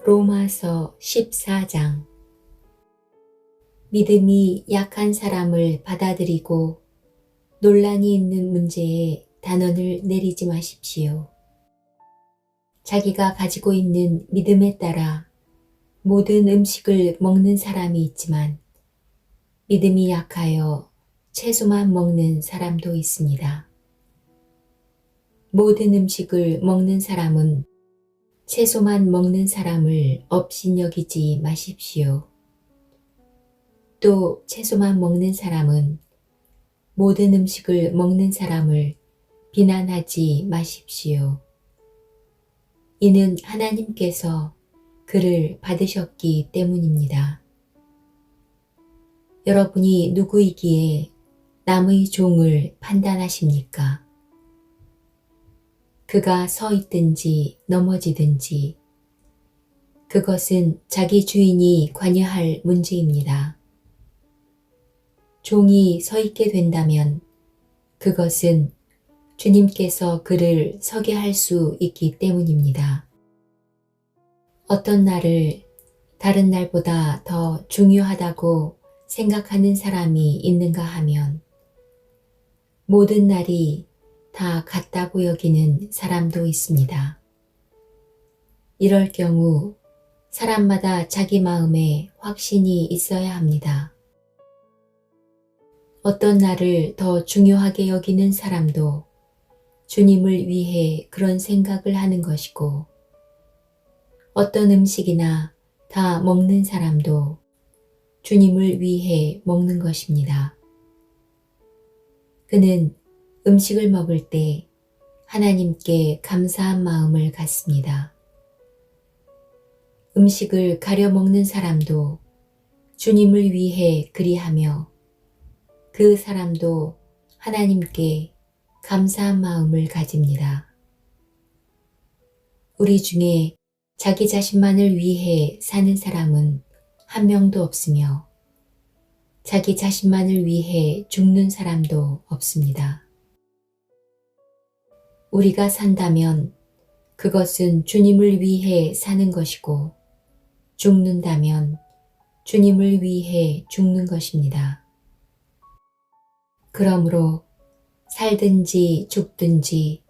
로마서 14장. 믿음이 약한 사람을 받아들이고 논란이 있는 문제에 단언을 내리지 마십시오. 자기가 가지고 있는 믿음에 따라 모든 음식을 먹는 사람이 있지만 믿음이 약하여 채소만 먹는 사람도 있습니다. 모든 음식을 먹는 사람은 채소만 먹는 사람을 업신여기지 마십시오. 또 채소만 먹는 사람은 모든 음식을 먹는 사람을 비난하지 마십시오. 이는 하나님께서 그를 받으셨기 때문입니다. 여러분이 누구이기에 남의 종을 판단하십니까? 그가 서 있든지 넘어지든지 그것은 자기 주인이 관여할 문제입니다. 종이 서 있게 된다면 그것은 주님께서 그를 서게 할 수 있기 때문입니다. 어떤 날을 다른 날보다 더 중요하다고 생각하는 사람이 있는가 하면 모든 날이 다 같다고 여기는 사람도 있습니다. 이럴 경우 사람마다 자기 마음에 확신이 있어야 합니다. 어떤 날을 더 중요하게 여기는 사람도 주님을 위해 그런 생각을 하는 것이고, 어떤 음식이나 다 먹는 사람도 주님을 위해 먹는 것입니다. 그는 음식을 먹을 때 하나님께 감사한 마음을 갖습니다. 음식을 가려 먹는 사람도 주님을 위해 그리하며 그 사람도 하나님께 감사한 마음을 가집니다. 우리 중에 자기 자신만을 위해 사는 사람은 한 명도 없으며 자기 자신만을 위해 죽는 사람도 없습니다. 우리가 산다면 그것은 주님을 위해 사는 것이고 죽는다면 주님을 위해 죽는 것입니다. 그러므로 살든지 죽든지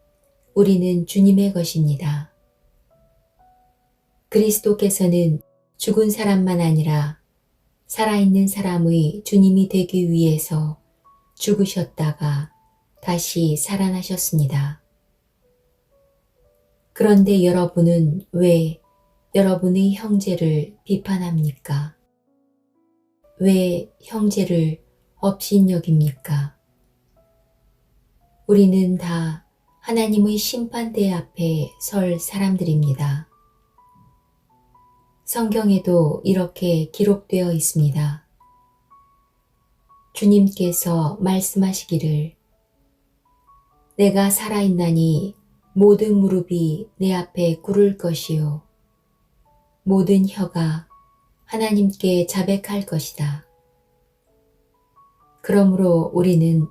우리는 주님의 것입니다. 그리스도께서는 죽은 사람만 아니라 살아있는 사람의 주님이 되기 위해서 죽으셨다가 다시 살아나셨습니다. 그런데 여러분은 왜 여러분의 형제를 비판합니까? 왜 형제를 업신여깁니까? 우리는 다 하나님의 심판대 앞에 설 사람들입니다. 성경에도 이렇게 기록되어 있습니다. 주님께서 말씀하시기를 내가 살아있나니 모든 무릎이 내 앞에 꿇을 것이요 모든 혀가 하나님께 자백할 것이다. 그러므로 우리는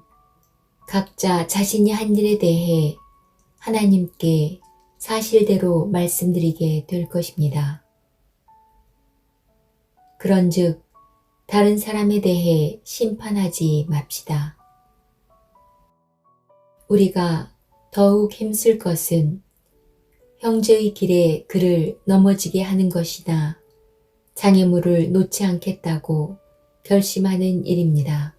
각자 자신이 한 일에 대해 하나님께 사실대로 말씀드리게 될 것입니다. 그런즉 다른 사람에 대해 심판하지 맙시다. 우리가 더욱 힘쓸 것은 형제의 길에 그를 넘어지게 하는 것이나 장애물을 놓지 않겠다고 결심하는 일입니다.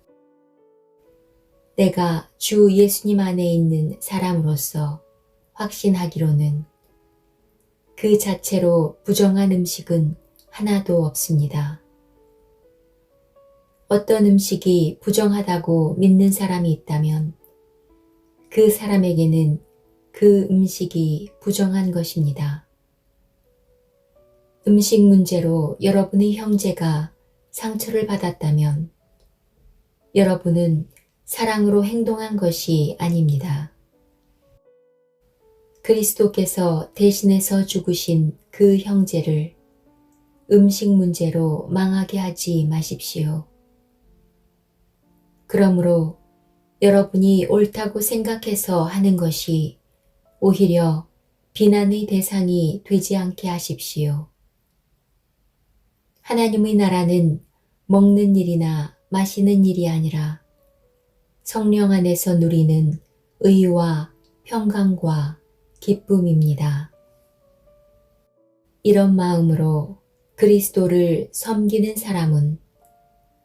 내가 주 예수님 안에 있는 사람으로서 확신하기로는 그 자체로 부정한 음식은 하나도 없습니다. 어떤 음식이 부정하다고 믿는 사람이 있다면 그 사람에게는 그 음식이 부정한 것입니다. 음식 문제로 여러분의 형제가 상처를 받았다면 여러분은 사랑으로 행동한 것이 아닙니다. 그리스도께서 대신해서 죽으신 그 형제를 음식 문제로 망하게 하지 마십시오. 그러므로 여러분이 옳다고 생각해서 하는 것이 오히려 비난의 대상이 되지 않게 하십시오. 하나님의 나라는 먹는 일이나 마시는 일이 아니라 성령 안에서 누리는 의와 평강과 기쁨입니다. 이런 마음으로 그리스도를 섬기는 사람은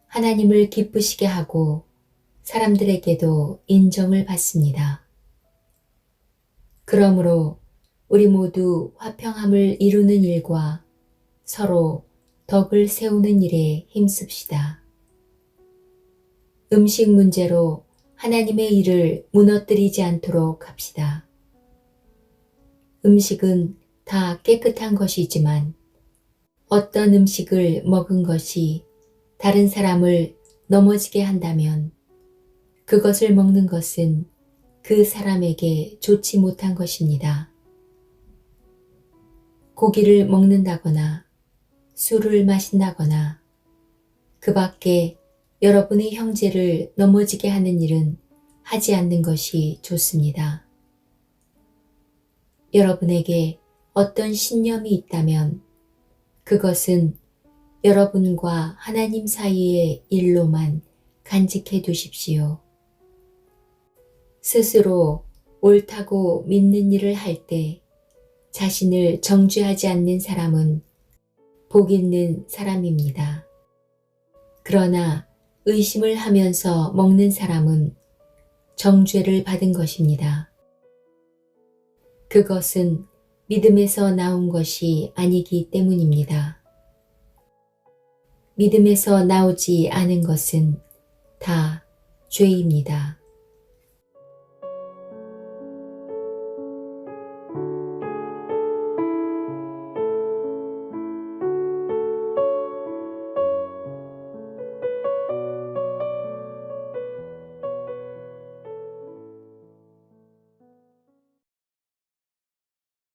하나님을 기쁘시게 하고 사람들에게도 인정을 받습니다. 그러므로 우리 모두 화평함을 이루는 일과 서로 덕을 세우는 일에 힘씁시다. 음식 문제로 하나님의 일을 무너뜨리지 않도록 합시다. 음식은 다 깨끗한 것이지만 어떤 음식을 먹은 것이 다른 사람을 넘어지게 한다면 그것을 먹는 것은 그 사람에게 좋지 못한 것입니다. 고기를 먹는다거나 술을 마신다거나 그 밖에 여러분의 형제를 넘어지게 하는 일은 하지 않는 것이 좋습니다. 여러분에게 어떤 신념이 있다면 그것은 여러분과 하나님 사이의 일로만 간직해 두십시오. 스스로 옳다고 믿는 일을 할 때 자신을 정죄하지 않는 사람은 복 있는 사람입니다. 그러나 의심을 하면서 먹는 사람은 정죄를 받은 것입니다. 그것은 믿음에서 나온 것이 아니기 때문입니다. 믿음에서 나오지 않은 것은 다 죄입니다.